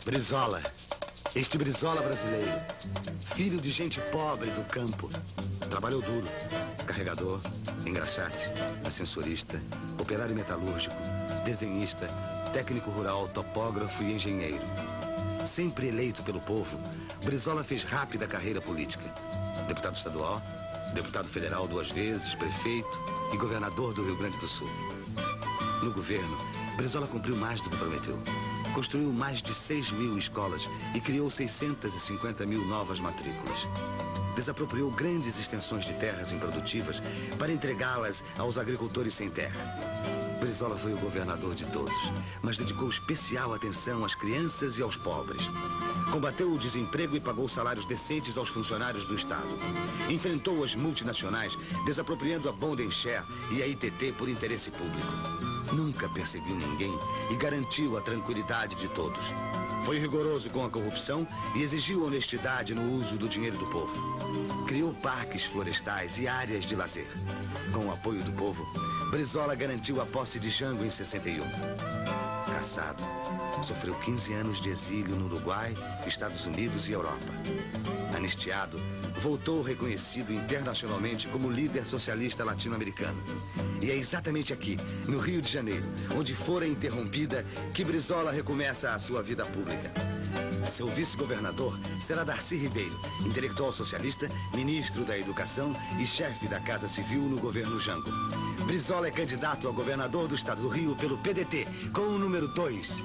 Brizola. Este Brizola brasileiro. Filho de gente pobre do campo. Trabalhou duro. Carregador, engraxate, ascensorista, operário metalúrgico, desenhista, técnico rural, topógrafo e engenheiro. Sempre eleito pelo povo, Brizola fez rápida carreira política. Deputado estadual, deputado federal 2 vezes, prefeito e governador do Rio Grande do Sul. No governo, Brizola cumpriu mais do que prometeu. Construiu mais de 6.000 escolas e criou 650.000 novas matrículas. Desapropriou grandes extensões de terras improdutivas para entregá-las aos agricultores sem terra. Brizola foi o governador de todos, mas dedicou especial atenção às crianças e aos pobres. Combateu o desemprego e pagou salários decentes aos funcionários do Estado. Enfrentou as multinacionais, desapropriando a Bond & Share e a ITT por interesse público. Nunca perseguiu ninguém e garantiu a tranquilidade de todos. Foi rigoroso com a corrupção e exigiu honestidade no uso do dinheiro do povo. Criou parques florestais e áreas de lazer. Com o apoio do povo, Brizola garantiu a posse de Jango em 61. Cassado, sofreu 15 anos de exílio no Uruguai, Estados Unidos e Europa. Anistiado, voltou reconhecido internacionalmente como líder socialista latino-americano. E é exatamente aqui, no Rio de Janeiro, onde fora interrompida, que Brizola recomeça a sua vida pública. Seu vice-governador será Darcy Ribeiro, intelectual socialista, ministro da Educação e chefe da Casa Civil no governo Jango. Brizola é candidato a governador do estado do Rio pelo PDT, com o número 2.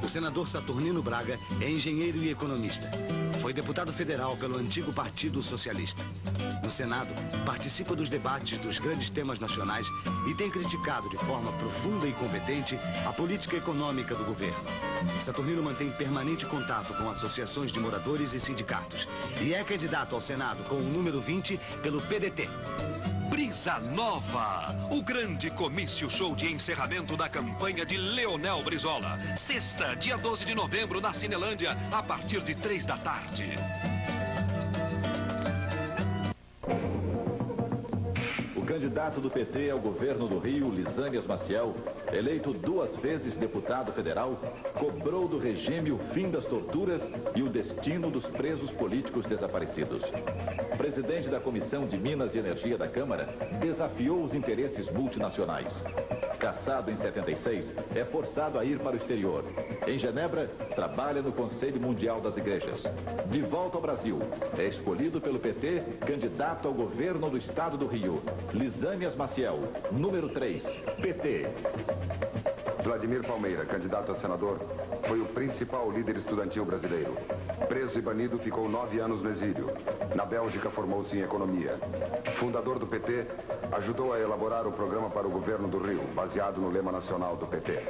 O senador Saturnino Braga é engenheiro e economista. Foi deputado federal pelo antigo Partido Socialista. No Senado, participa dos debates dos grandes temas nacionais e tem criticado de forma profunda e competente a política econômica do governo. Saturnino mantém permanente contato com associações de moradores e sindicatos e é candidato ao Senado com o número 20 pelo PDT. Brisa Nova, o grande comício show de encerramento da campanha de Leonel Brizola. Sexta, dia 12 de novembro, na Cinelândia, a partir de 3 da tarde. O candidato do PT ao governo do Rio, Lisânias Maciel, eleito 2 vezes deputado federal, cobrou do regime o fim das torturas e o destino dos presos políticos desaparecidos. O presidente da Comissão de Minas e Energia da Câmara desafiou os interesses multinacionais. Cassado em 76, é forçado a ir para o exterior. Em Genebra, trabalha no Conselho Mundial das Igrejas. De volta ao Brasil, é escolhido pelo PT candidato ao governo do estado do Rio. Lisânias Maciel, número 3, PT. Vladimir Palmeira, candidato a senador, foi o principal líder estudantil brasileiro. Preso e banido, ficou 9 anos no exílio. Na Bélgica, formou-se em economia. Fundador do PT, ajudou a elaborar o programa para o governo do Rio, baseado no lema nacional do PT.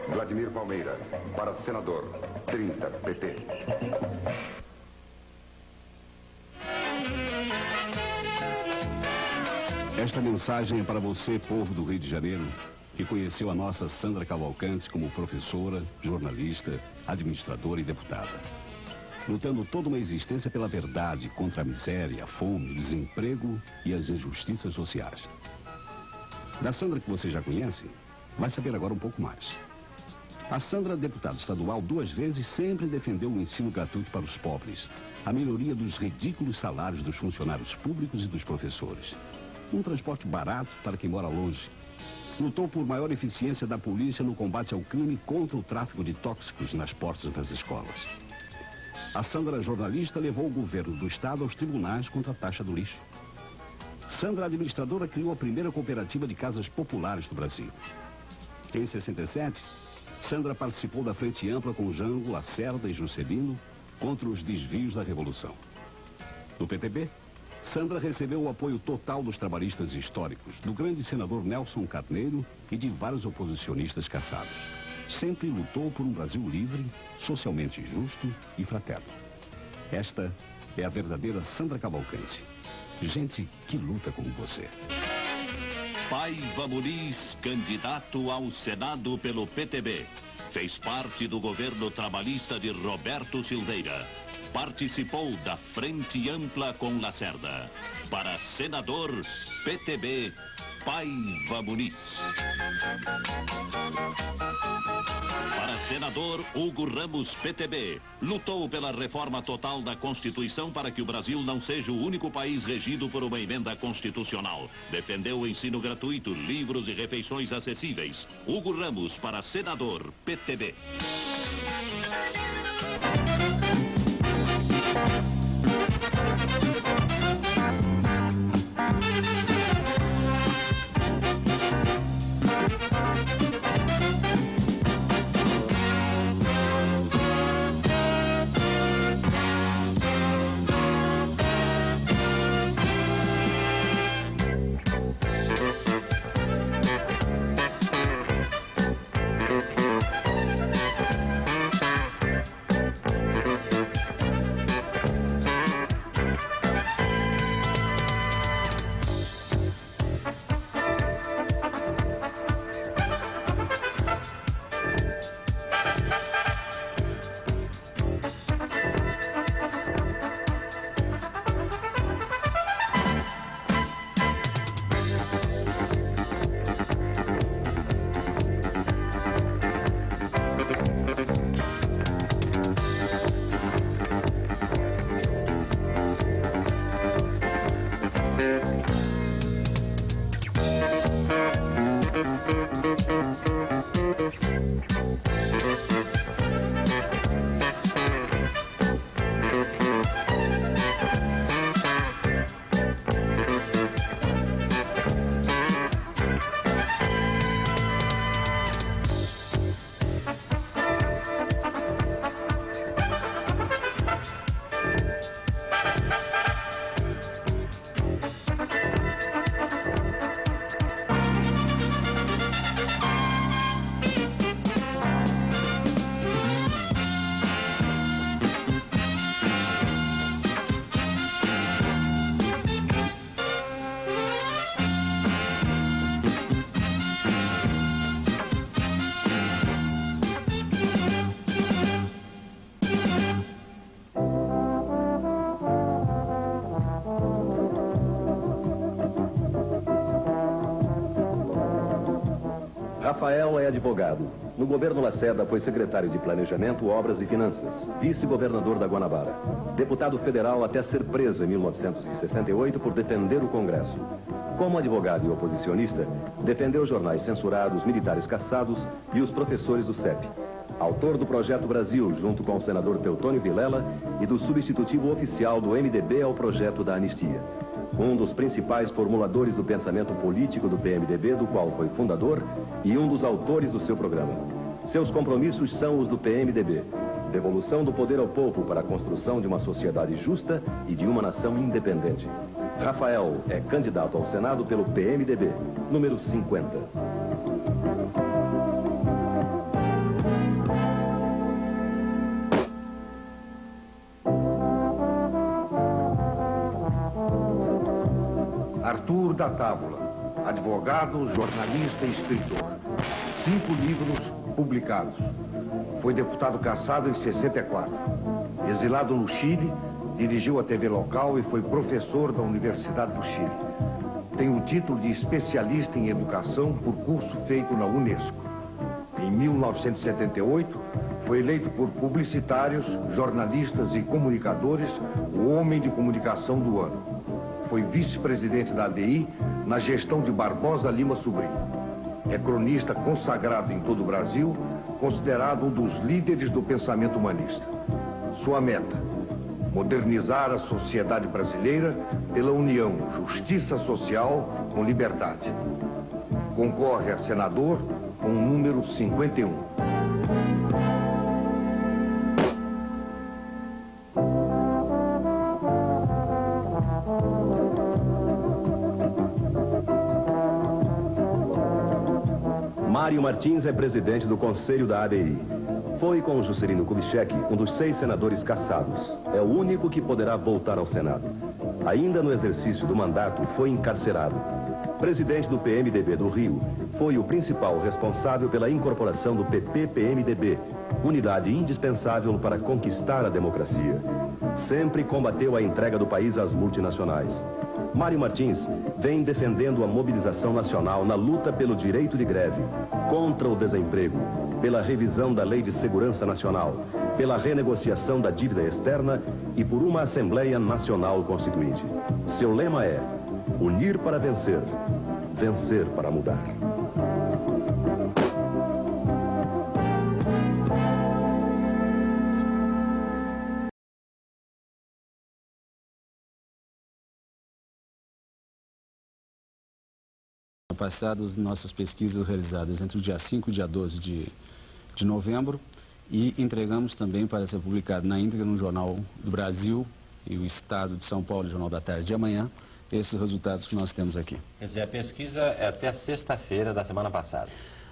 Vladimir Palmeira, para senador, 30, PT. Esta mensagem é para você, povo do Rio de Janeiro, que conheceu a nossa Sandra Cavalcante como professora, jornalista, administradora e deputada. Lutando toda uma existência pela verdade, contra a miséria, a fome, o desemprego e as injustiças sociais. Da Sandra, que você já conhece, vai saber agora um pouco mais. A Sandra, deputada estadual 2 vezes, sempre defendeu o ensino gratuito para os pobres, a melhoria dos ridículos salários dos funcionários públicos e dos professores, um transporte barato para quem mora longe. Lutou por maior eficiência da polícia no combate ao crime contra o tráfico de tóxicos nas portas das escolas. A Sandra, jornalista, levou o governo do estado aos tribunais contra a taxa do lixo. Sandra, administradora, criou a primeira cooperativa de casas populares do Brasil. Em 67, Sandra participou da Frente Ampla com Jango, Lacerda e Juscelino contra os desvios da Revolução. No PTB, Sandra recebeu o apoio total dos trabalhistas históricos, do grande senador Nelson Carneiro e de vários oposicionistas caçados. Sempre lutou por um Brasil livre, socialmente justo e fraterno. Esta é a verdadeira Sandra Cavalcante. Gente que luta como você. Paiva Muniz, candidato ao Senado pelo PTB. Fez parte do governo trabalhista de Roberto Silveira. Participou da Frente Ampla com Lacerda. Para senador, PTB, Paiva Muniz. Para Senador Hugo Ramos, PTB, lutou pela reforma total da Constituição para que o Brasil não seja o único país regido por uma emenda constitucional. Defendeu o ensino gratuito, livros e refeições acessíveis. Hugo Ramos para senador, PTB. Rafael é advogado. No governo Lacerda foi secretário de Planejamento, Obras e Finanças, vice-governador da Guanabara, deputado federal até ser preso em 1968 por defender o Congresso. Como advogado e oposicionista, defendeu jornais censurados, militares caçados e os professores do CEP. Autor do Projeto Brasil, junto com o senador Teutônio Vilela, e do substitutivo oficial do MDB ao projeto da anistia. Um dos principais formuladores do pensamento político do PMDB, do qual foi fundador, e um dos autores do seu programa. Seus compromissos são os do PMDB: devolução do poder ao povo para a construção de uma sociedade justa e de uma nação independente. Rafael é candidato ao Senado pelo PMDB, número 50. Arthur da Távola, advogado, jornalista e escritor. 5 livros publicados. Foi deputado cassado em 64. Exilado no Chile, dirigiu a TV local e foi professor da Universidade do Chile. Tem o título de especialista em educação por curso feito na Unesco. Em 1978, foi eleito por publicitários, jornalistas e comunicadores o Homem de Comunicação do Ano. Foi vice-presidente da ADI na gestão de Barbosa Lima Sobrinho. É cronista consagrado em todo o Brasil, considerado um dos líderes do pensamento humanista. Sua meta: modernizar a sociedade brasileira pela união justiça social com liberdade. Concorre a senador com o número 51. Mário Martins é presidente do Conselho da ABI. Foi com Juscelino Kubitschek um dos 6 senadores cassados. É o único que poderá voltar ao Senado. Ainda no exercício do mandato, foi encarcerado. Presidente do PMDB do Rio, foi o principal responsável pela incorporação do PP-PMDB, unidade indispensável para conquistar a democracia. Sempre combateu a entrega do país às multinacionais. Mário Martins vem defendendo a mobilização nacional na luta pelo direito de greve, contra o desemprego, pela revisão da Lei de Segurança Nacional, pela renegociação da dívida externa e por uma Assembleia Nacional Constituinte. Seu lema é: unir para vencer, vencer para mudar. Passadas nossas pesquisas realizadas entre o dia 5 e o dia 12 de novembro e entregamos também para ser publicado na íntegra no Jornal do Brasil e o Estado de São Paulo, Jornal da Tarde de amanhã, esses resultados que nós temos aqui. Quer dizer, a pesquisa é até sexta-feira da semana passada.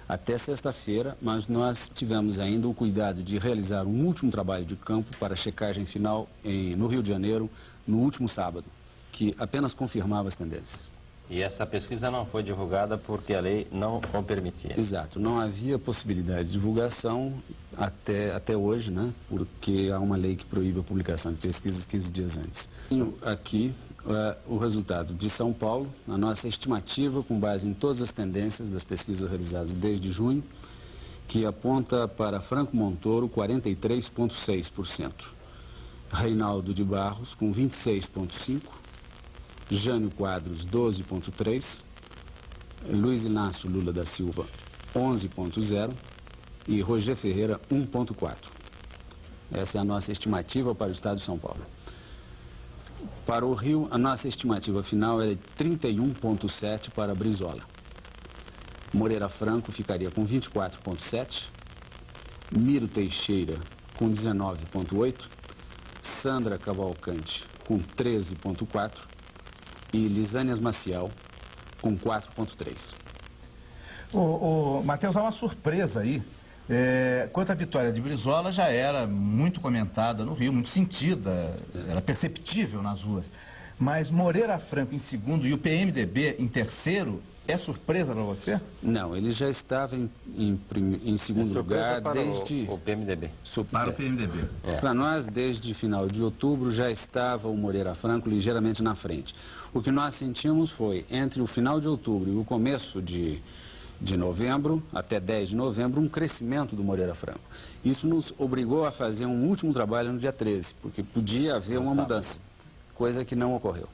Até sexta-feira, mas nós tivemos ainda o cuidado de realizar um último trabalho de campo para a checagem final no Rio de Janeiro, no último sábado, que apenas confirmava as tendências. E essa pesquisa não foi divulgada porque a lei não o permitia. Exato, não havia possibilidade de divulgação até hoje, né? Porque há uma lei que proíbe a publicação de pesquisas 15 dias antes. Tenho aqui o resultado de São Paulo, a nossa estimativa com base em todas as tendências das pesquisas realizadas desde junho, que aponta para Franco Montoro 43,6%, Reinaldo de Barros com 26,5%, Jânio Quadros, 12,3%, Luiz Inácio Lula da Silva, 11,0% e Roger Ferreira, 1,4%. Essa é a nossa estimativa para o estado de São Paulo. Para o Rio, a nossa estimativa final é de 31,7% para Brizola. Moreira Franco ficaria com 24,7%, Miro Teixeira com 19,8%, Sandra Cavalcante com 13,4%, e Lisânias Maciel com 4,3%. Matheus, há uma surpresa aí. Quanto à vitória de Brizola, já era muito comentada no Rio, muito sentida, era perceptível nas ruas. Mas Moreira Franco em segundo e o PMDB em terceiro, é surpresa para você? Não, ele já estava em segundo lugar desde... o PMDB. Para o PMDB. Para nós, desde final de outubro, já estava o Moreira Franco ligeiramente na frente. O que nós sentimos foi, entre o final de outubro e o começo de novembro, até 10 de novembro, um crescimento do Moreira Franco. Isso nos obrigou a fazer um último trabalho no dia 13, porque podia haver uma mudança, coisa que não ocorreu.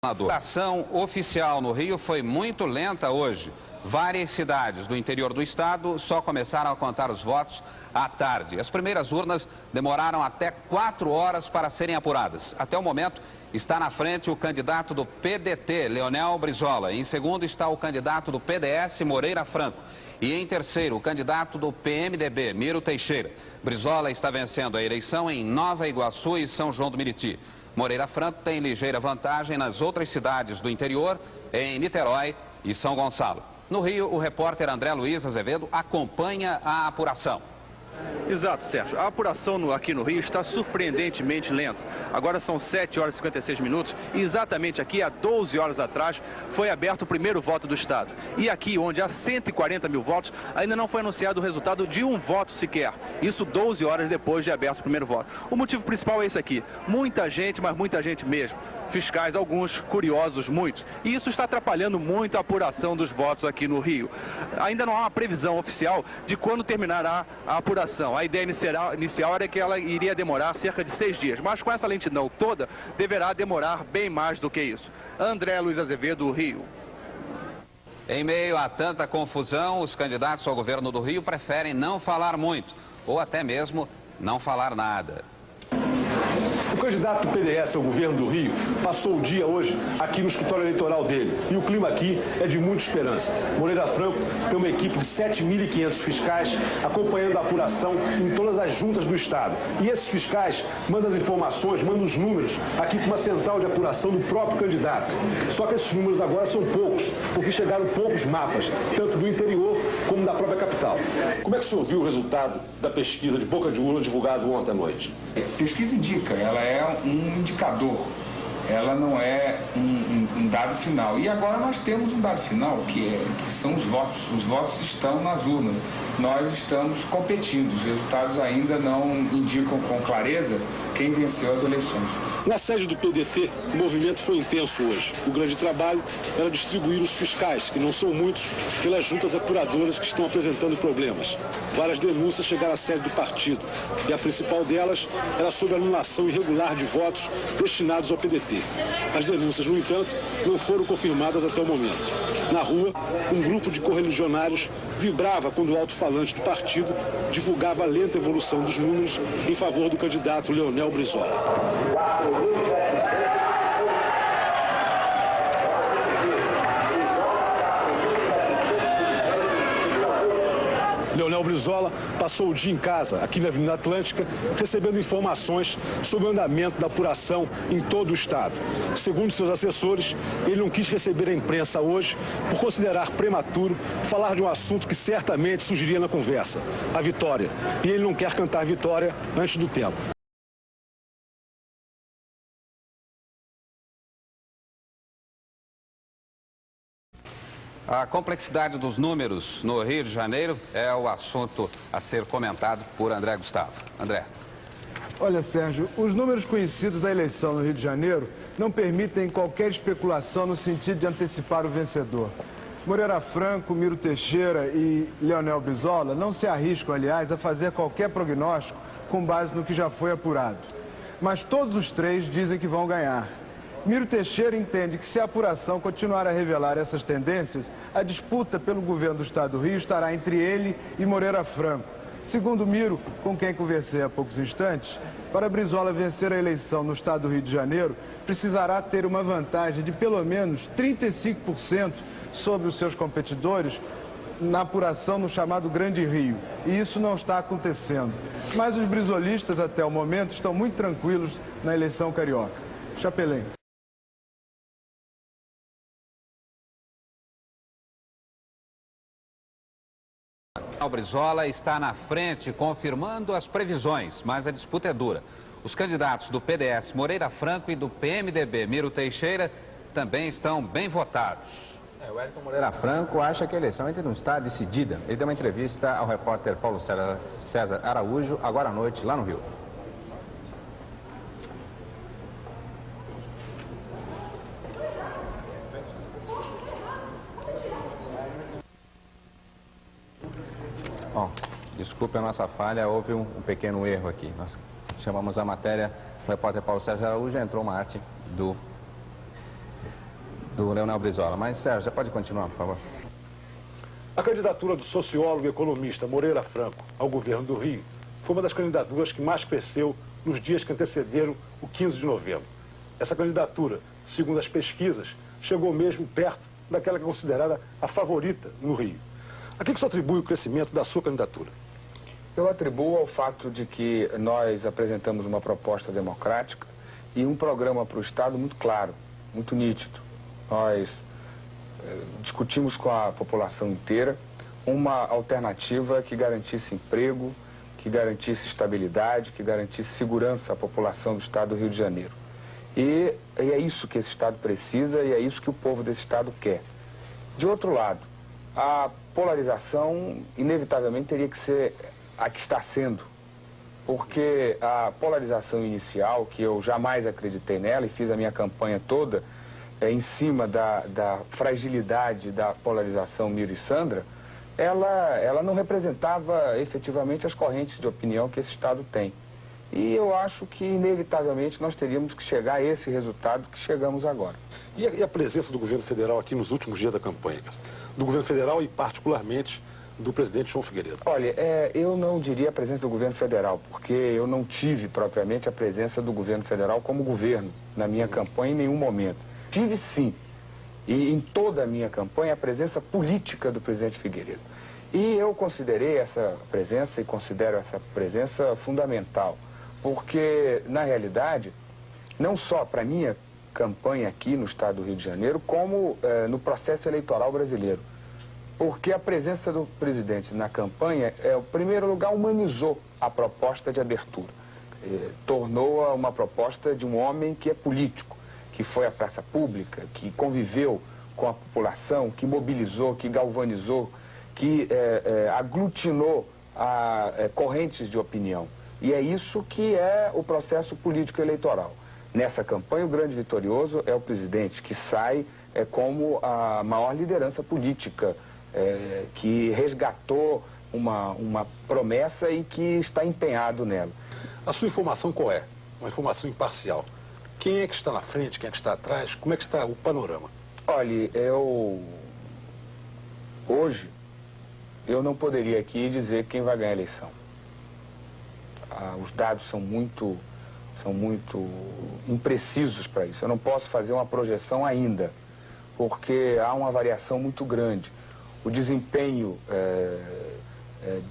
A votação oficial no Rio foi muito lenta hoje. Várias cidades do interior do estado só começaram a contar os votos à tarde. As primeiras urnas demoraram até 4 horas para serem apuradas. Até o momento, está na frente o candidato do PDT, Leonel Brizola. Em segundo está o candidato do PDS, Moreira Franco. E em terceiro, o candidato do PMDB, Miro Teixeira. Brizola está vencendo a eleição em Nova Iguaçu e São João do Meriti. Moreira Franco tem ligeira vantagem nas outras cidades do interior, em Niterói e São Gonçalo. No Rio, o repórter André Luiz Azevedo acompanha a apuração. Exato, Sérgio. A apuração aqui no Rio está surpreendentemente lenta. Agora são 7 horas e 56 minutos e exatamente aqui, há 12 horas atrás, foi aberto o primeiro voto do Estado. E aqui, onde há 140 mil votos, ainda não foi anunciado o resultado de um voto sequer. Isso 12 horas depois de aberto o primeiro voto. O motivo principal é esse aqui. Muita gente, mas muita gente mesmo. Fiscais, alguns, curiosos, muitos. E isso está atrapalhando muito a apuração dos votos aqui no Rio. Ainda não há uma previsão oficial de quando terminará a apuração. A ideia inicial era que ela iria demorar cerca de 6 dias, mas com essa lentidão toda, deverá demorar bem mais do que isso. André Luiz Azevedo, Rio. Em meio a tanta confusão, os candidatos ao governo do Rio preferem não falar muito, ou até mesmo não falar nada. O candidato do PDS ao governo do Rio passou o dia hoje aqui no escritório eleitoral dele. E o clima aqui é de muita esperança. Moreira Franco tem uma equipe de 7.500 fiscais acompanhando a apuração em todas as juntas do Estado. E esses fiscais mandam as informações, mandam os números aqui para uma central de apuração do próprio candidato. Só que esses números agora são poucos, porque chegaram poucos mapas, tanto do interior como da própria capital. Como é que o senhor viu o resultado da pesquisa de boca de urna divulgado ontem à noite? A pesquisa indica, ela é um indicador, ela não é um dado final. E agora nós temos um dado final, que são os votos. Os votos estão nas urnas. Nós estamos competindo. Os resultados ainda não indicam com clareza quem venceu as eleições. Na sede do PDT, o movimento foi intenso hoje. O grande trabalho era distribuir os fiscais, que não são muitos, pelas juntas apuradoras que estão apresentando problemas. Várias denúncias chegaram à sede do partido, e a principal delas era sobre a anulação irregular de votos destinados ao PDT. As denúncias, no entanto, não foram confirmadas até o momento. Na rua, um grupo de correligionários vibrava quando o alto-falante do partido divulgava a lenta evolução dos números em favor do candidato Leonel Brizola. Leonel Brizola passou o dia em casa, aqui na Avenida Atlântica, recebendo informações sobre o andamento da apuração em todo o estado. Segundo seus assessores, ele não quis receber a imprensa hoje por considerar prematuro falar de um assunto que certamente surgiria na conversa, a vitória. E ele não quer cantar vitória antes do tempo. A complexidade dos números no Rio de Janeiro é o assunto a ser comentado por André Gustavo. André. Olha, Sérgio, os números conhecidos da eleição no Rio de Janeiro não permitem qualquer especulação no sentido de antecipar o vencedor. Moreira Franco, Miro Teixeira e Leonel Brizola não se arriscam, aliás, a fazer qualquer prognóstico com base no que já foi apurado. Mas todos os três dizem que vão ganhar. Miro Teixeira entende que se a apuração continuar a revelar essas tendências, a disputa pelo governo do estado do Rio estará entre ele e Moreira Franco. Segundo Miro, com quem conversei há poucos instantes, para Brizola vencer a eleição no estado do Rio de Janeiro, precisará ter uma vantagem de pelo menos 35% sobre os seus competidores na apuração no chamado Grande Rio. E isso não está acontecendo. Mas os brizolistas, até o momento, estão muito tranquilos na eleição carioca. Chapelém. O Brizola está na frente, confirmando as previsões, mas a disputa é dura. Os candidatos do PDS Moreira Franco e do PMDB Miro Teixeira também estão bem votados. O Wellington Moreira Franco acha que a eleição ainda não está decidida. Ele deu uma entrevista ao repórter Paulo César Araújo agora à noite, lá no Rio. Bom, desculpe a nossa falha, houve um pequeno erro aqui. Nós chamamos a matéria, o repórter Paulo Sérgio Araújo, entrou uma arte do Leonel Brizola. Mas, Sérgio, já pode continuar, por favor. A candidatura do sociólogo e economista Moreira Franco ao governo do Rio foi uma das candidaturas que mais cresceu nos dias que antecederam o 15 de novembro. Essa candidatura, segundo as pesquisas, chegou mesmo perto daquela que é considerada a favorita no Rio. A que se atribui o crescimento da sua candidatura? Eu atribuo ao fato de que nós apresentamos uma proposta democrática e um programa para o Estado muito claro, muito nítido. Nós discutimos com a população inteira uma alternativa que garantisse emprego, que garantisse estabilidade, que garantisse segurança à população do Estado do Rio de Janeiro. E é isso que esse Estado precisa e é isso que o povo desse Estado quer. De outro lado, a polarização inevitavelmente teria que ser a que está sendo, porque a polarização inicial, que eu jamais acreditei nela e fiz a minha campanha toda em cima da fragilidade da polarização Miro e Sandra, ela não representava efetivamente as correntes de opinião que esse Estado tem. E eu acho que inevitavelmente nós teríamos que chegar a esse resultado que chegamos agora. E a presença do governo federal aqui nos últimos dias da campanha? Do governo federal e particularmente do presidente João Figueiredo. Olha, eu não diria a presença do governo federal, porque eu não tive propriamente a presença do governo federal como governo na minha campanha em nenhum momento. Tive sim, e em toda a minha campanha, a presença política do presidente Figueiredo. E eu considerei essa presença e considero essa presença fundamental, porque, na realidade, não só para a minha campanha aqui no estado do Rio de Janeiro, como no processo eleitoral brasileiro. Porque a presença do presidente na campanha, em primeiro lugar, humanizou a proposta de abertura. Tornou-a uma proposta de um homem que é político, que foi à praça pública, que conviveu com a população, que mobilizou, que galvanizou, que aglutinou correntes de opinião. E é isso que é o processo político eleitoral. Nessa campanha, o grande vitorioso é o presidente, que sai como a maior liderança política, que resgatou uma promessa e que está empenhado nela. A sua informação qual é? Uma informação imparcial. Quem é que está na frente, quem é que está atrás? Como é que está o panorama? Olha, hoje, eu não poderia aqui dizer quem vai ganhar a eleição. Os dados são muito imprecisos para isso. Eu não posso fazer uma projeção ainda, porque há uma variação muito grande. O desempenho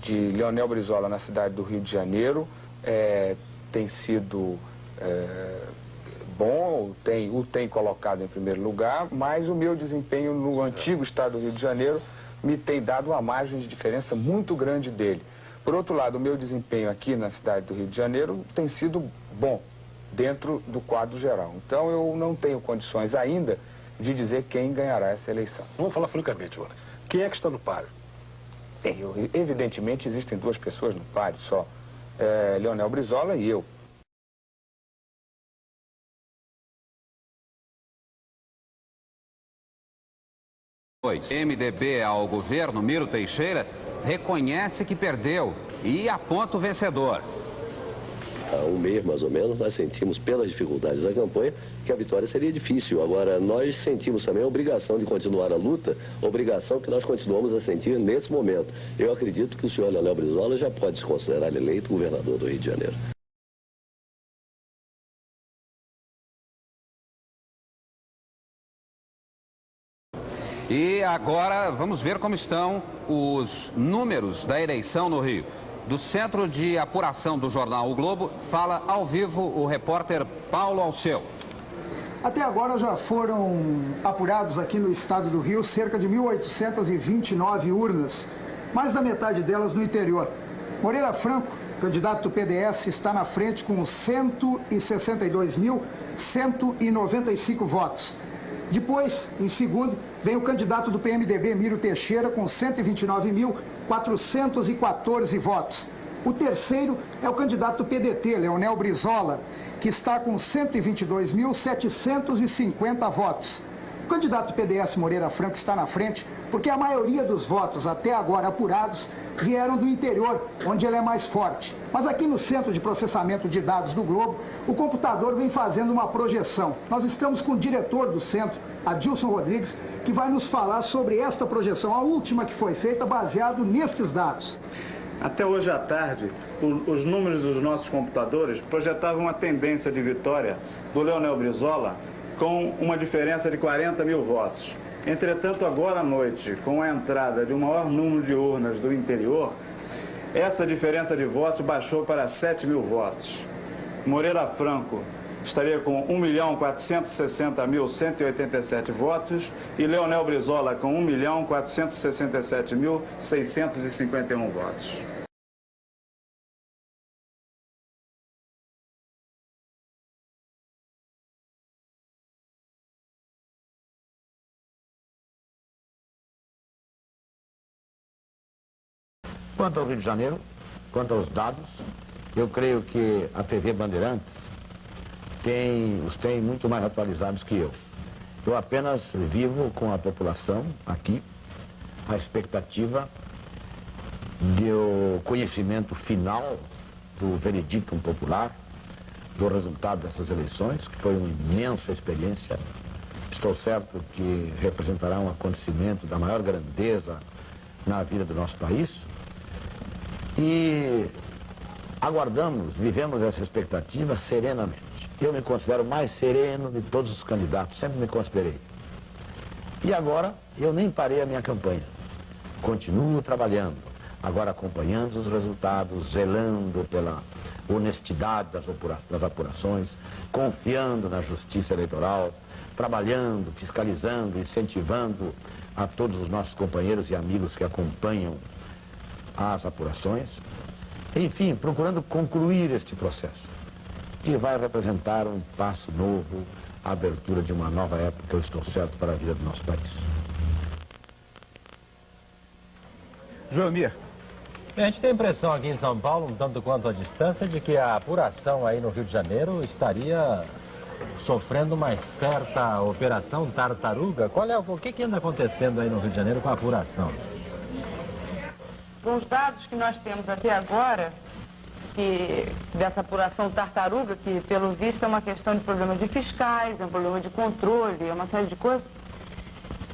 de Leonel Brizola na cidade do Rio de Janeiro tem sido bom, o tem colocado em primeiro lugar, mas o meu desempenho no antigo estado do Rio de Janeiro me tem dado uma margem de diferença muito grande dele. Por outro lado, o meu desempenho aqui na cidade do Rio de Janeiro tem sido bom, dentro do quadro geral. Então eu não tenho condições ainda de dizer quem ganhará essa eleição. Vamos falar francamente agora. Quem é que está no páreo? Evidentemente existem duas pessoas no páreo só, Leonel Brizola e eu. MDB ao governo, Miro Teixeira, reconhece que perdeu e aponta o vencedor. Há um mês, mais ou menos, nós sentimos, pelas dificuldades da campanha, que a vitória seria difícil. Agora, nós sentimos também a obrigação de continuar a luta, obrigação que nós continuamos a sentir nesse momento. Eu acredito que o senhor Leonel Brizola já pode se considerar eleito governador do Rio de Janeiro. E agora vamos ver como estão os números da eleição no Rio. Do Centro de Apuração do jornal O Globo, fala ao vivo o repórter Paulo Alceu. Até agora já foram apurados aqui no estado do Rio cerca de 1.829 urnas, mais da metade delas no interior. Moreira Franco, candidato do PDS, está na frente com 162.195 votos. Depois, em segundo, vem o candidato do PMDB, Miro Teixeira, com 129.414 votos. O terceiro é o candidato do PDT, Leonel Brizola, que está com 122.750 votos. O candidato do PDS, Moreira Franco, está na frente porque a maioria dos votos até agora apurados vieram do interior, onde ele é mais forte. Mas aqui no Centro de Processamento de Dados do Globo, o computador vem fazendo uma projeção. Nós estamos com o diretor do centro, Adilson Rodrigues, que vai nos falar sobre esta projeção, a última que foi feita baseado nestes dados. Até hoje à tarde, os números dos nossos computadores projetavam uma tendência de vitória do Leonel Brizola com uma diferença de 40 mil votos. Entretanto, agora à noite, com a entrada de um maior número de urnas do interior, essa diferença de votos baixou para 7 mil votos. Moreira Franco estaria com 1.460.187 votos e Leonel Brizola com 1.467.651 votos. Quanto ao Rio de Janeiro, quanto aos dados, eu creio que a TV Bandeirantes os tem muito mais atualizados que eu. Eu apenas vivo com a população aqui, a expectativa do conhecimento final do veredicto popular, do resultado dessas eleições, que foi uma imensa experiência. Estou certo que representará um acontecimento da maior grandeza na vida do nosso país. E aguardamos, vivemos essa expectativa serenamente. Eu me considero mais sereno de todos os candidatos, sempre me considerei. E agora, eu nem parei a minha campanha. Continuo trabalhando, agora acompanhando os resultados, zelando pela honestidade das apurações, confiando na justiça eleitoral, trabalhando, fiscalizando, incentivando a todos os nossos companheiros e amigos que acompanham as apurações. Enfim, procurando concluir este processo, que vai representar um passo novo, a abertura de uma nova época, eu estou certo, para a vida do nosso país. Joelmir, A gente tem a impressão aqui em São Paulo, um tanto quanto à distância, de que a apuração aí no Rio de Janeiro estaria sofrendo uma certa operação tartaruga. O que anda acontecendo aí no Rio de Janeiro com a apuração? Com os dados que nós temos até agora, dessa apuração tartaruga, que pelo visto é uma questão de problema de fiscais, é um problema de controle, é uma série de coisas,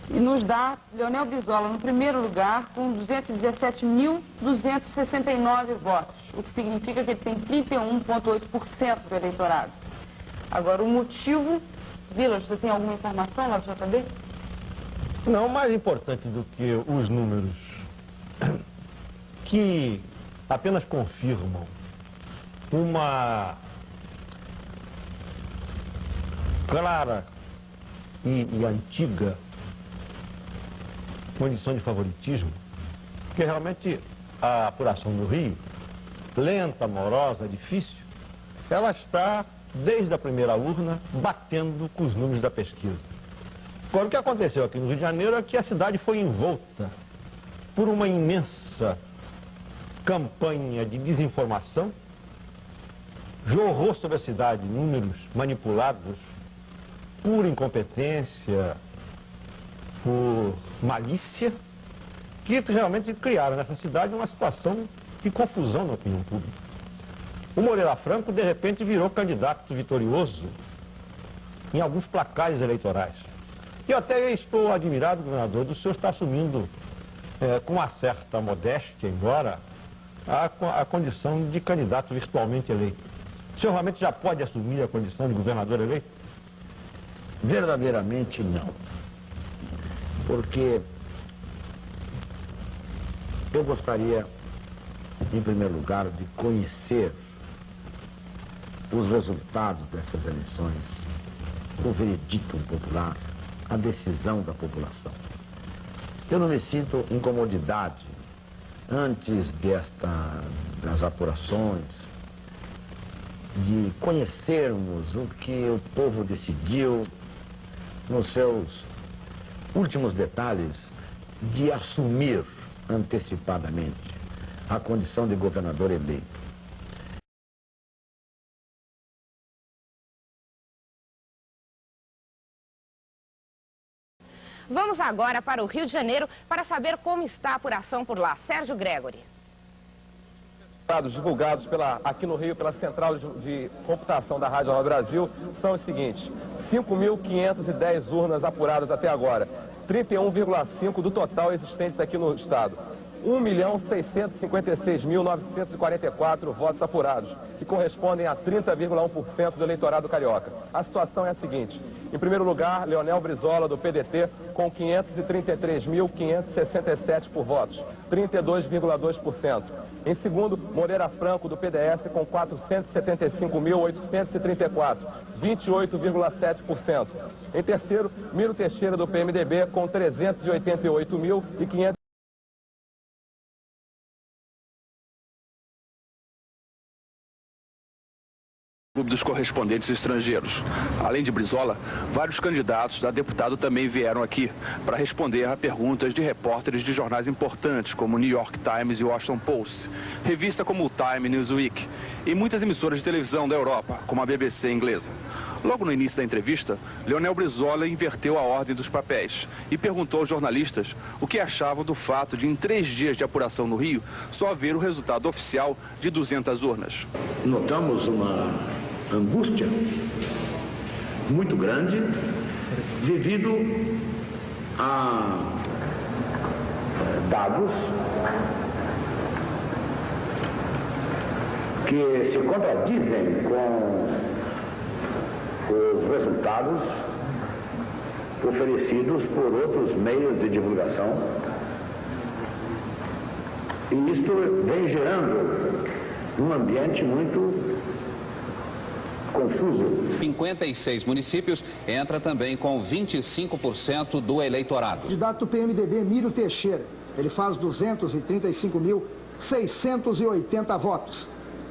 e nos dá Leonel Brizola no primeiro lugar com 217.269 votos, o que significa que ele tem 31,8% do eleitorado. Agora, o motivo, Vilas, você tem alguma informação lá do JB? Não, mais importante do que os números, que apenas confirmam uma clara e antiga condição de favoritismo, porque realmente a apuração do Rio, lenta, morosa, difícil, ela está, desde a primeira urna, batendo com os números da pesquisa. Agora, o que aconteceu aqui no Rio de Janeiro é que a cidade foi envolta por uma imensa campanha de desinformação, jorrou sobre a cidade números manipulados por incompetência, por malícia, que realmente criaram nessa cidade uma situação de confusão na opinião pública. O Moreira Franco, de repente, virou candidato vitorioso em alguns placares eleitorais. E eu até estou admirado, governador, do senhor estar assumindo com uma certa modéstia, embora, a condição de candidato virtualmente eleito. O senhor realmente já pode assumir a condição de governador eleito? Verdadeiramente não. Porque eu gostaria, em primeiro lugar, de conhecer os resultados dessas eleições, o veredicto popular, a decisão da população. Eu não me sinto incomodidade antes das apurações, de conhecermos o que o povo decidiu nos seus últimos detalhes, de assumir antecipadamente a condição de governador eleito. Vamos agora para o Rio de Janeiro para saber como está a apuração por lá. Sérgio Gregory. Dados divulgados aqui no Rio pela Central de Computação da Rádio Jornal do Brasil são os seguintes: 5.510 urnas apuradas até agora, 31,5% do total existentes aqui no estado. 1.656.944 votos apurados, que correspondem a 30,1% do eleitorado carioca. A situação é a seguinte: em primeiro lugar, Leonel Brizola, do PDT, com 533.567 por votos, 32,2%. Em segundo, Moreira Franco, do PDS, com 475.834, 28,7%. Em terceiro, Miro Teixeira, do PMDB, com 388.500. Clube dos correspondentes estrangeiros. Além de Brizola, vários candidatos a deputado também vieram aqui para responder a perguntas de repórteres de jornais importantes como o New York Times e o Washington Post, revista como o Time Newsweek e muitas emissoras de televisão da Europa, como a BBC inglesa. Logo no início da entrevista, Leonel Brizola inverteu a ordem dos papéis e perguntou aos jornalistas o que achavam do fato de, em 3 dias de apuração no Rio, só haver o resultado oficial de 200 urnas. Notamos uma angústia muito grande devido a dados que se contradizem com os resultados oferecidos por outros meios de divulgação, e isto vem gerando um ambiente muito confuso. 56 municípios entra também com 25% do eleitorado. O candidato do PMDB, Miro Teixeira, ele faz 235.680 votos.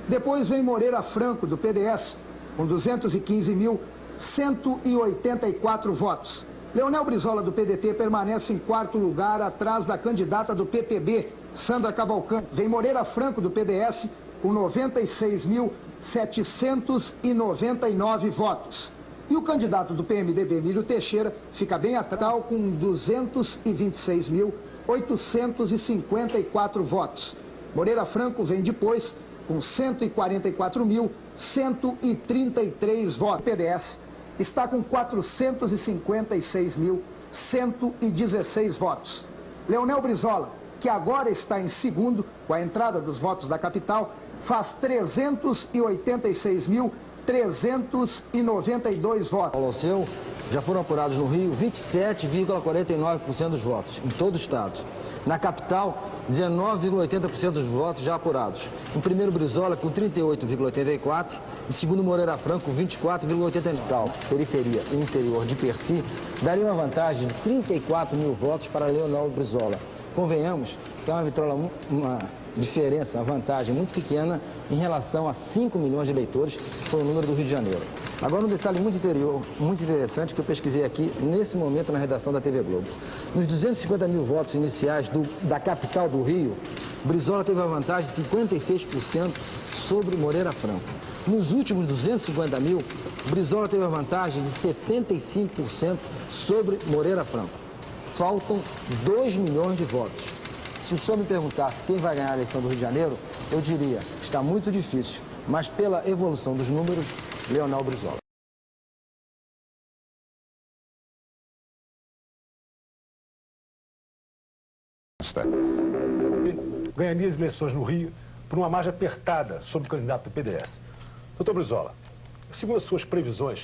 Depois vem Moreira Franco, do PDS, com 215.184 votos. Leonel Brizola, do PDT, permanece em 4º lugar, atrás da candidata do PTB, Sandra Cavalcante. Vem Moreira Franco, do PDS, com 96.799 votos. E o candidato do PMDB, Mírio Teixeira, fica bem atrás com 226.854 votos. Moreira Franco vem depois com 144.133 votos. O PDS está com 456.116 votos. Leonel Brizola, que agora está em segundo, com a entrada dos votos da capital, faz 386.392 votos. Ao seu, já foram apurados no Rio 27,49% dos votos, em todo o estado. Na capital, 19,80% dos votos já apurados. Em primeiro, Brizola, com 38,84%. Em segundo, Moreira Franco, com 24,89%. Periferia e interior de per si daria uma vantagem de 34 mil votos para Leonel Brizola. Convenhamos que é uma vitória, uma diferença, uma vantagem muito pequena em relação a 5 milhões de eleitores, que foi o número do Rio de Janeiro. Agora, um detalhe muito interessante que eu pesquisei aqui, nesse momento, na redação da TV Globo. Nos 250 mil votos iniciais da capital do Rio, Brizola teve uma vantagem de 56% sobre Moreira Franco. Nos últimos 250 mil, Brizola teve uma vantagem de 75% sobre Moreira Franco. Faltam 2 milhões de votos. Se o senhor me perguntasse quem vai ganhar a eleição do Rio de Janeiro, eu diria, está muito difícil, mas pela evolução dos números, Leonel Brizola. Ganharia as eleições no Rio por uma margem apertada sobre o candidato do PDS. Doutor Brizola, segundo as suas previsões,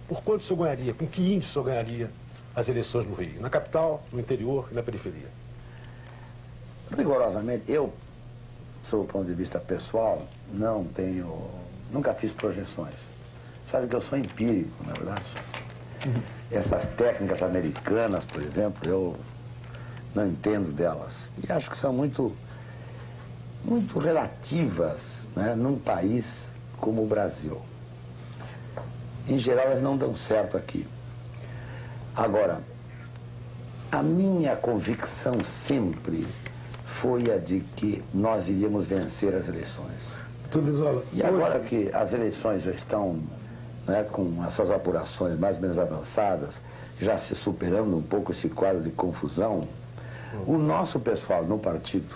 por quanto o senhor ganharia, com que índice o senhor ganharia as eleições no Rio? Na capital, no interior e na periferia? Rigorosamente, eu, sob o ponto de vista pessoal, nunca fiz projeções. Sabe que eu sou empírico, na verdade. Essas técnicas americanas, por exemplo, eu não entendo delas. E acho que são muito relativas, né, num país como o Brasil. Em geral, elas não dão certo aqui. Agora, a minha convicção sempre foi a de que nós iríamos vencer as eleições. E agora que as eleições já estão, né, com as suas apurações mais ou menos avançadas, já se superando um pouco esse quadro de confusão, o nosso pessoal no partido,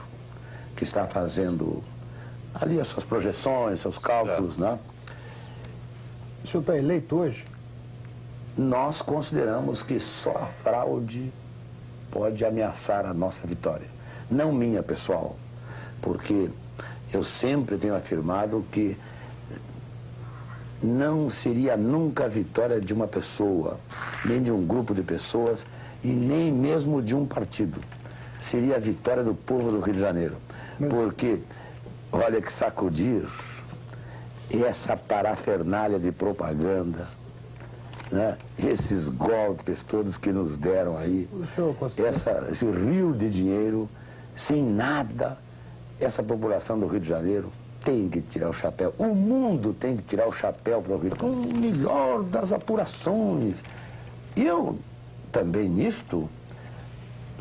que está fazendo ali as suas projeções, seus cálculos, né? O senhor está eleito hoje? Nós consideramos que só a fraude pode ameaçar a nossa vitória. Não minha, pessoal, porque eu sempre tenho afirmado que não seria nunca a vitória de uma pessoa, nem de um grupo de pessoas e nem mesmo de um partido. Seria a vitória do povo do Rio de Janeiro. Porque, olha que sacudir essa parafernália de propaganda, né? Esses golpes todos que nos deram aí, esse rio de dinheiro, sem nada, essa população do Rio de Janeiro tem que tirar o chapéu. O mundo tem que tirar o chapéu para o Rio de Janeiro. Com o melhor das apurações. Eu também nisto,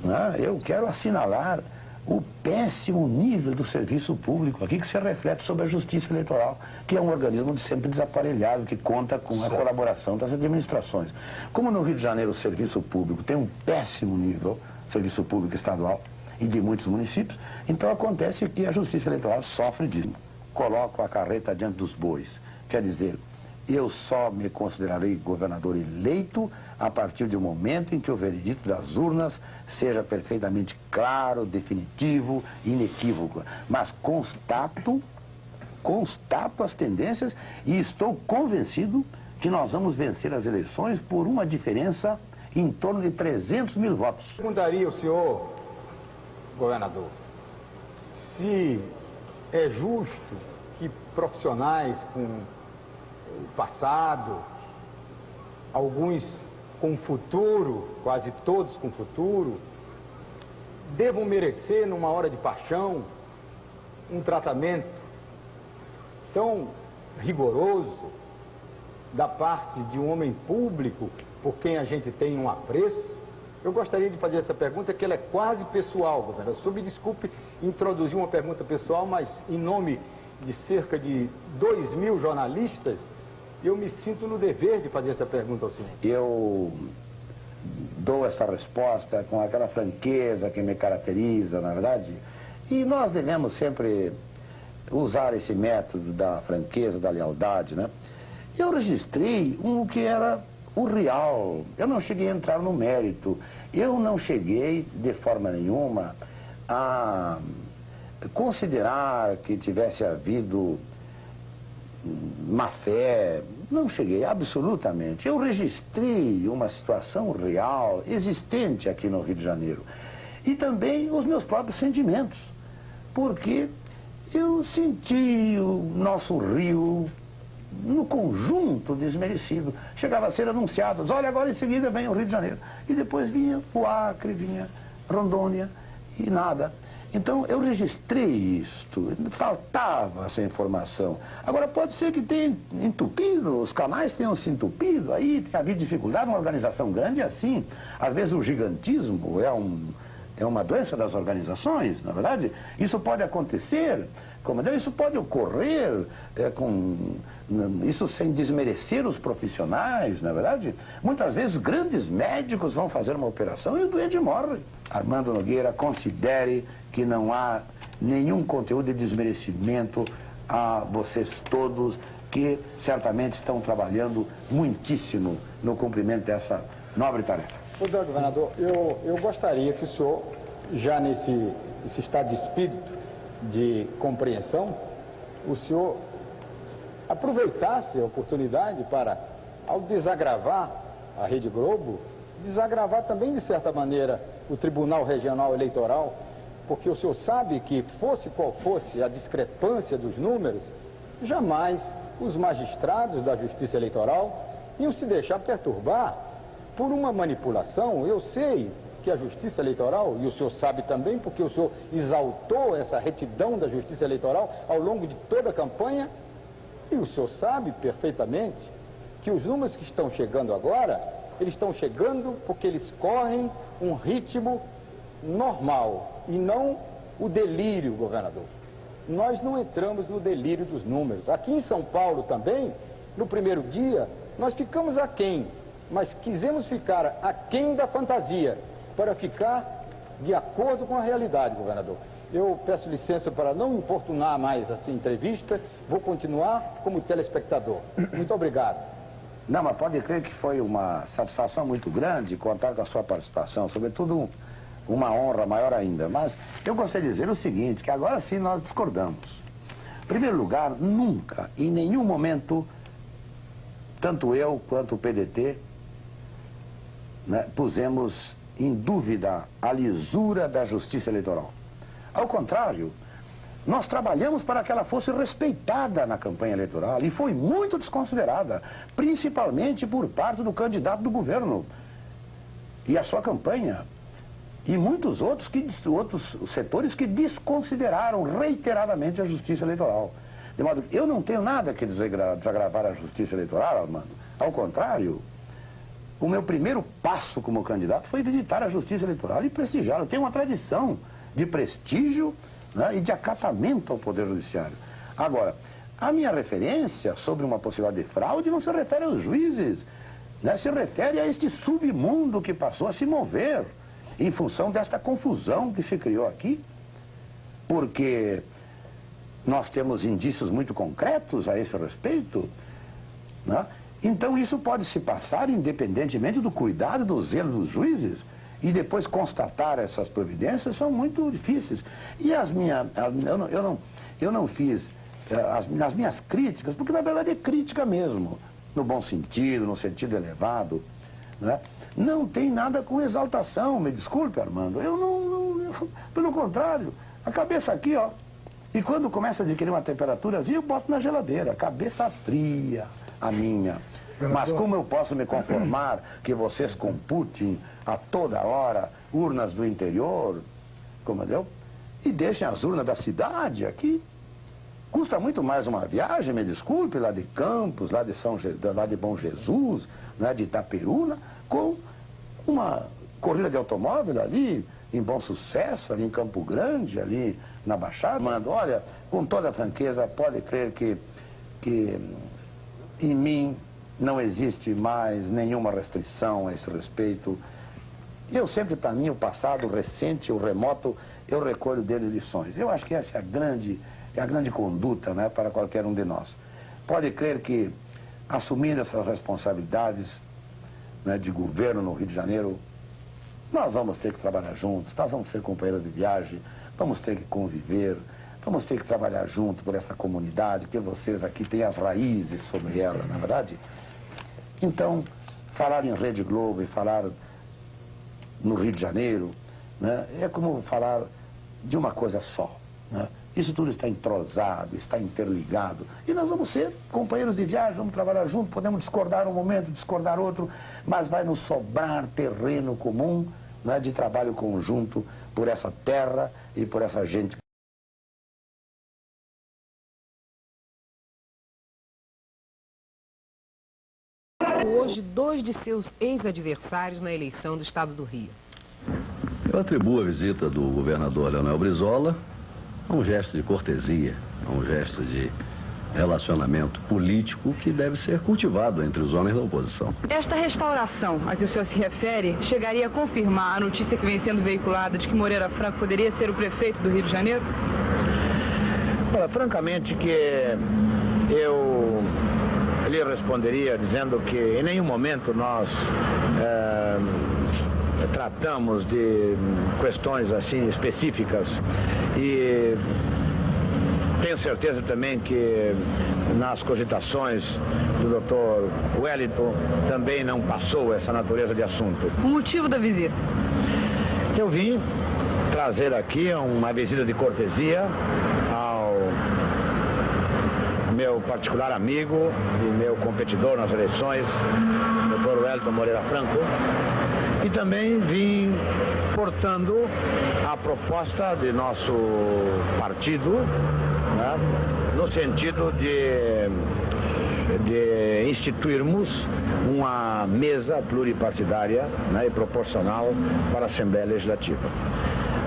né, eu quero assinalar o péssimo nível do serviço público aqui, que se reflete sobre a Justiça Eleitoral, que é um organismo sempre desaparelhado, que conta com a colaboração das administrações. Como no Rio de Janeiro o serviço público tem um péssimo nível, serviço público estadual e de muitos municípios, então acontece que a Justiça Eleitoral sofre disso. Coloco a carreta diante dos bois. Quer dizer, eu só me considerarei governador eleito a partir do momento em que o veredito das urnas seja perfeitamente claro, definitivo, inequívoco. Mas constato as tendências e estou convencido que nós vamos vencer as eleições por uma diferença em torno de 300 mil votos. Perguntaria ao senhor, governador, se é justo que profissionais com o passado, alguns com futuro, quase todos com futuro, devam merecer, numa hora de paixão, um tratamento tão rigoroso da parte de um homem público por quem a gente tem um apreço. eu gostaria de fazer essa pergunta, que ela é quase pessoal, governador. O senhor me desculpe introduzir uma pergunta pessoal, mas em nome de cerca de 2.000 jornalistas, eu me sinto no dever de fazer essa pergunta ao senhor. Eu dou essa resposta com aquela franqueza que me caracteriza, na verdade, e nós devemos sempre usar esse método da franqueza, da lealdade, né? Eu registrei o que era o real, eu não cheguei a entrar no mérito, eu não cheguei de forma nenhuma a considerar que tivesse havido má fé, não cheguei, absolutamente. Eu registrei uma situação real, existente aqui no Rio de Janeiro. E também os meus próprios sentimentos, porque eu senti o nosso Rio no conjunto desmerecido. Chegava a ser anunciado, olha, agora em seguida vem o Rio de Janeiro. E depois vinha o Acre, vinha Rondônia e nada. Então eu registrei isto, faltava essa informação. Agora pode ser que tenha entupido, os canais tenham se entupido, aí tem havido dificuldade, uma organização grande é assim. Às vezes o gigantismo é uma doença das organizações, na verdade. Isso pode acontecer, isso pode ocorrer, isso sem desmerecer os profissionais, na verdade. Muitas vezes grandes médicos vão fazer uma operação e o doente morre. Armando Nogueira, considere que não há nenhum conteúdo de desmerecimento a vocês todos que certamente estão trabalhando muitíssimo no cumprimento dessa nobre tarefa. Pois é, governador, eu gostaria que o senhor, já nesse estado de espírito de compreensão, o senhor aproveitasse a oportunidade para, ao desagravar a Rede Globo, desagravar também, de certa maneira, o Tribunal Regional Eleitoral, porque o senhor sabe que, fosse qual fosse a discrepância dos números, jamais os magistrados da Justiça Eleitoral iam se deixar perturbar por uma manipulação. Eu sei que a Justiça Eleitoral, e o senhor sabe também, porque o senhor exaltou essa retidão da Justiça Eleitoral ao longo de toda a campanha, e o senhor sabe perfeitamente que os números que estão chegando agora, eles estão chegando porque eles correm um ritmo normal e não o delírio, governador. Nós não entramos no delírio dos números. Aqui em São Paulo também, no primeiro dia, nós ficamos aquém, mas quisemos ficar aquém da fantasia, para ficar de acordo com a realidade, governador. Eu peço licença para não importunar mais essa entrevista, vou continuar como telespectador. Muito obrigado. Não, mas pode crer que foi uma satisfação muito grande contar com a sua participação, sobretudo uma honra maior ainda. Mas eu gostaria de dizer o seguinte, que agora sim nós discordamos. Em primeiro lugar, nunca, em nenhum momento, tanto eu quanto o PDT, né, pusemos em dúvida a lisura da Justiça Eleitoral. Ao contrário, nós trabalhamos para que ela fosse respeitada na campanha eleitoral e foi muito desconsiderada, principalmente por parte do candidato do governo e a sua campanha. E muitos outros setores que desconsideraram reiteradamente a Justiça Eleitoral. De modo que eu não tenho nada que desagravar a Justiça Eleitoral, Armando. Ao contrário, o meu primeiro passo como candidato foi visitar a Justiça Eleitoral e prestigiá-la. Eu tenho uma tradição de prestígio, né, e de acatamento ao Poder Judiciário. Agora, a minha referência sobre uma possibilidade de fraude não se refere aos juízes, né, se refere a este submundo que passou a se mover em função desta confusão que se criou aqui, porque nós temos indícios muito concretos a esse respeito, né? Então isso pode se passar independentemente do cuidado e do zelo dos juízes, e depois constatar essas providências são muito difíceis. E eu não fiz as minhas críticas, porque na verdade é crítica mesmo, no bom sentido, no sentido elevado, né? Não tem nada com exaltação, me desculpe, Armando. Pelo contrário, a cabeça aqui, ó, e quando começa a adquirir uma temperaturazinha, eu boto na geladeira, cabeça fria, a minha. Mas como eu posso me conformar que vocês computem a toda hora urnas do interior, comandeu? E deixem as urnas da cidade aqui? Custa muito mais uma viagem, me desculpe, lá de Campos, lá de Bom Jesus, né, de Itaperuna, com uma corrida de automóvel ali, em Bom Sucesso, ali em Campo Grande, ali na Baixada. Mano, olha, com toda a franqueza, pode crer que em mim não existe mais nenhuma restrição a esse respeito. Eu sempre, para mim, o passado, o recente, o remoto, eu recolho dele lições. Eu acho que essa é a grande conduta, né, para qualquer um de nós. Pode crer que, assumindo essas responsabilidades, né, de governo no Rio de Janeiro, nós vamos ter que trabalhar juntos, nós vamos ser companheiros de viagem, vamos ter que conviver, vamos ter que trabalhar junto por essa comunidade, que vocês aqui têm as raízes sobre ela, na verdade. Então, falar em Rede Globo e falar no Rio de Janeiro, né, é como falar de uma coisa só, né? Isso tudo está entrosado, está interligado. E nós vamos ser companheiros de viagem, vamos trabalhar junto, podemos discordar um momento, discordar outro, mas vai nos sobrar terreno comum, né, de trabalho conjunto por essa terra e por essa gente. Hoje, 2 de seus ex-adversários na eleição do Estado do Rio. Eu atribuo a visita do governador Leonel Brizola a um gesto de cortesia, a um gesto de relacionamento político que deve ser cultivado entre os homens da oposição. Esta restauração a que o senhor se refere chegaria a confirmar a notícia que vem sendo veiculada de que Moreira Franco poderia ser o prefeito do Rio de Janeiro? Olha, francamente que eu lhe responderia dizendo que em nenhum momento nós tratamos de questões assim específicas e tenho certeza também que nas cogitações do Dr. Wellington também não passou essa natureza de assunto. O motivo da visita? Eu vim trazer aqui uma visita de cortesia ao meu particular amigo e meu competidor nas eleições, Dr. Wellington Moreira Franco, e também vim portando a proposta de nosso partido, né, no sentido de instituirmos uma mesa pluripartidária, né, e proporcional para a Assembleia Legislativa.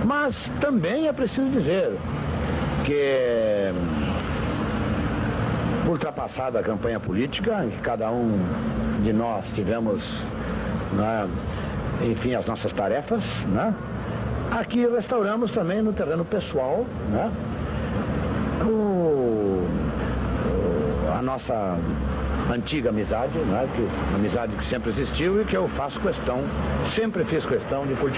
Mas também é preciso dizer que, ultrapassada a campanha política, em que cada um de nós tivemos, né, enfim, as nossas tarefas, né, aqui restauramos também no terreno pessoal, né, a nossa antiga amizade, né, amizade que sempre existiu e que eu faço questão, sempre fiz questão de cultivar.